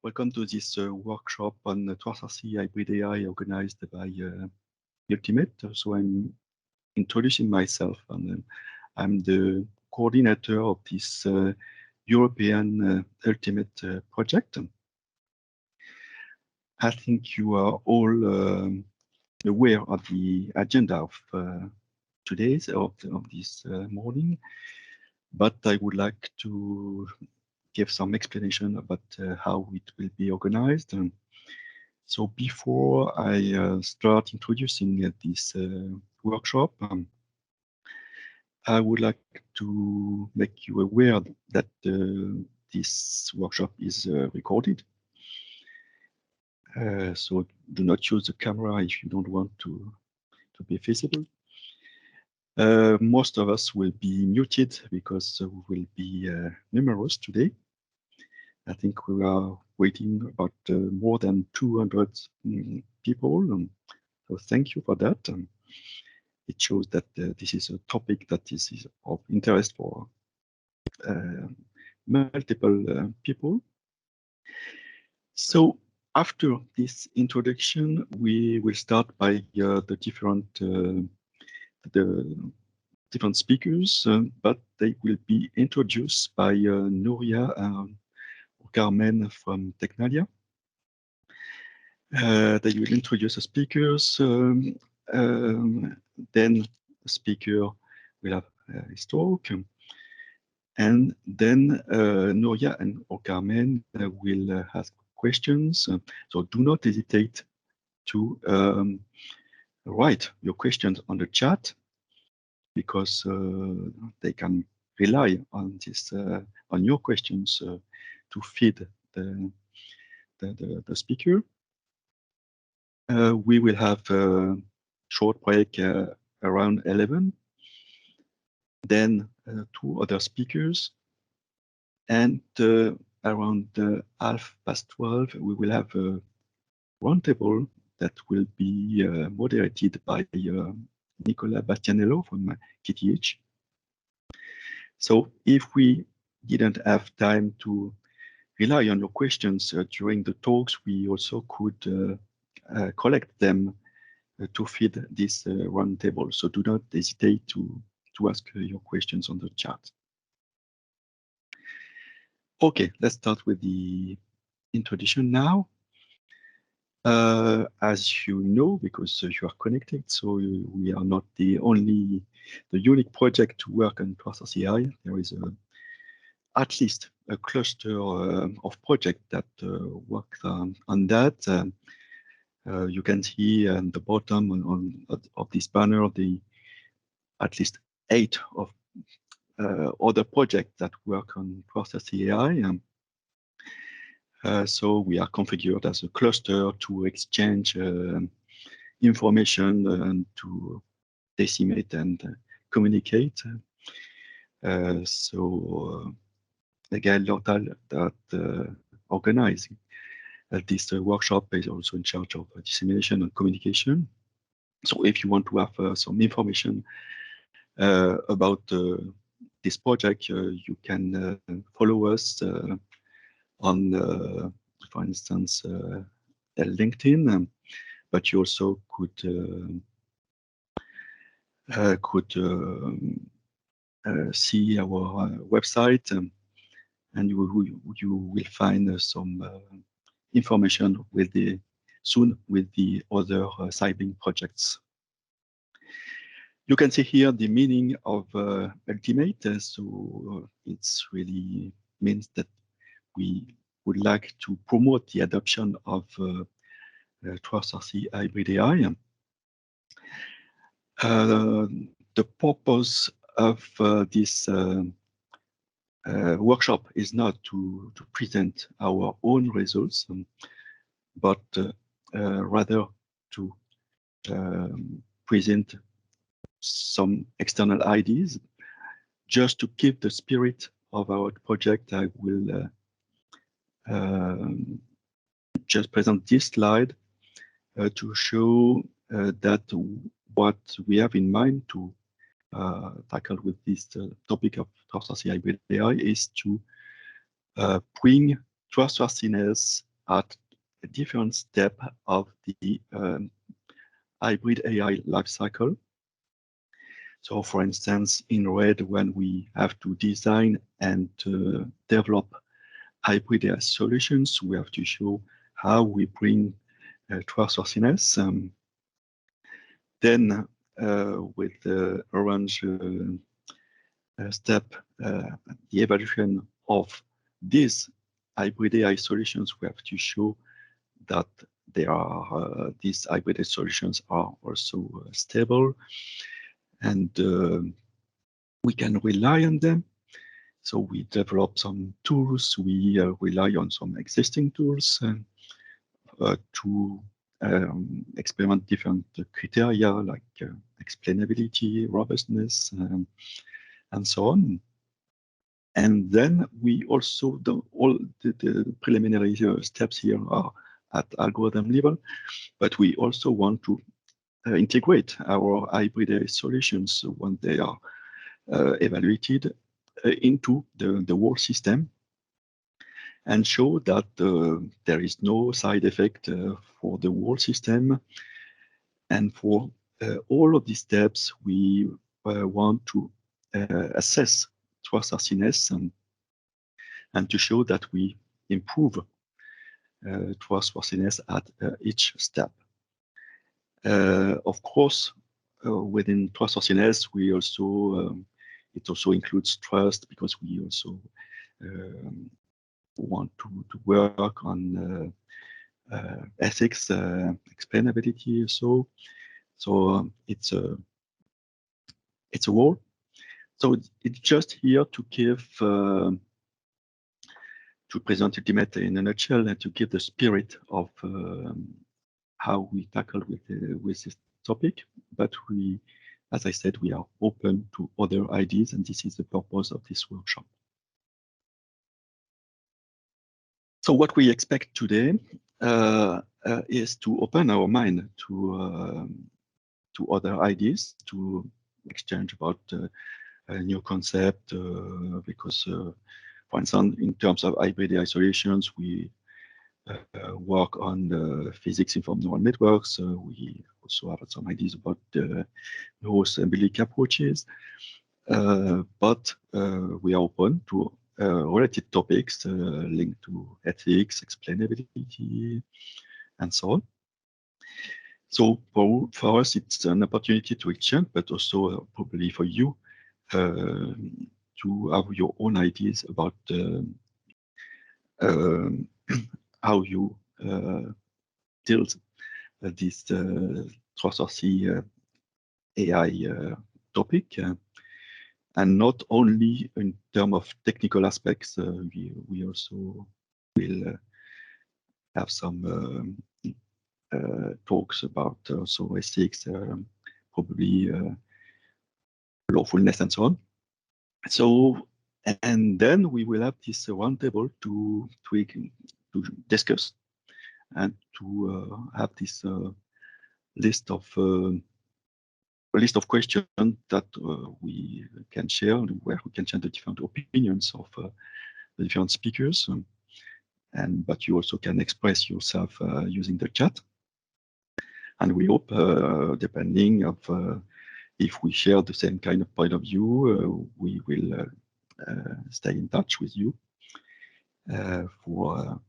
Welcome to this workshop on Trustworthy hybrid AI organized by Ultimate. So I'm introducing myself, and I'm the coordinator of this European Ultimate project. I think you are all aware of the agenda of today's of this morning, but I would like to give some explanation about how it will be organized. So before I start introducing this workshop, I would like to make you aware that this workshop is recorded. So do not use the camera if you don't want to be visible. Most of us will be muted because we will be numerous today. I think we are waiting about more than 200 people. So thank you for that. It shows that this is a topic that is of interest for multiple people. So after this introduction, we will start by the different speakers, but they will be introduced by Nuria Carmen from Technalia. They will introduce the speakers. Then the speaker will have his talk. And then Nuria and Carmen will ask questions. So do not hesitate to write your questions on the chat, because they can rely on this on your questions to feed the speaker. We will have a short break around 11. Then 2 other speakers, and around 12:30 we will have a roundtable that will be moderated by Nicola Bastianello from KTH. So if we didn't have time to rely on your questions during the talks, we also could collect them to feed this roundtable. So do not hesitate to ask your questions on the chat. Okay, let's start with the introduction now. As you know, because you are connected, so we are not the unique project to work on Trustworthy AI. There is at least a cluster of projects that work on that. You can see at the bottom of this banner at least 8 of other projects that work on Trustworthy AI. So we are configured as a cluster to exchange information and to decimate and communicate. So Gael Lortal that organizing this workshop is also in charge of dissemination and communication. So if you want to have some information about this project, you can follow us on, for instance, LinkedIn, but you also could see our website, and you will find some information soon with the other Sibling projects. You can see here the meaning of Ultimate. So it's really means that we would like to promote the adoption of Trustworthy hybrid AI. The purpose of this workshop is not to present our own results, but rather to present some external ideas. Just to keep the spirit of our project, I will just present this slide to show that what we have in mind to tackle with this topic of Trustworthy hybrid AI is to bring trustworthiness at a different step of the hybrid AI lifecycle. So for instance, in red, when we have to design and develop hybrid AI solutions, we have to show how we bring trustworthiness. Then with the orange step, the evaluation of these hybrid AI solutions, we have to show that they are these hybrid solutions are also stable, and we can rely on them. So we develop some tools. We rely on some existing tools to experiment different criteria like explainability, robustness, and so on. And then we also do all the preliminary steps here are at algorithm level, but we also want to integrate our hybrid solutions when they are evaluated into the whole system and show that there is no side effect for the whole system. And for all of these steps, we want to assess trustworthiness and to show that we improve trustworthiness at each step. Of course, within trustworthiness, we also it also includes trust, because we also want to work on ethics, explainability. So it's a whole. So it's just here to give to present Ultimate in a nutshell and to give the spirit of how we tackle with this topic. But we, as I said, we are open to other ideas, and this is the purpose of this workshop. So what we expect today is to open our mind to other ideas, to exchange about a new concept, because, for instance, in terms of hybrid AI solutions, we work on physics-informed neural networks. We also have some ideas about neurosymbolic approaches, but we are open to related topics linked to ethics, explainability, and so on. So for us, it's an opportunity to exchange, but also probably for you to have your own ideas about how you deal this trustworthy AI topic, and not only in terms of technical aspects. We also will have some talks about also ethics, probably lawfulness, and so on. So, and then we will have this roundtable to discuss and to have this list of questions that we can share, where we can share the different opinions of the different speakers, but you also can express yourself using the chat. And we hope, depending of if we share the same kind of point of view, we will stay in touch with you for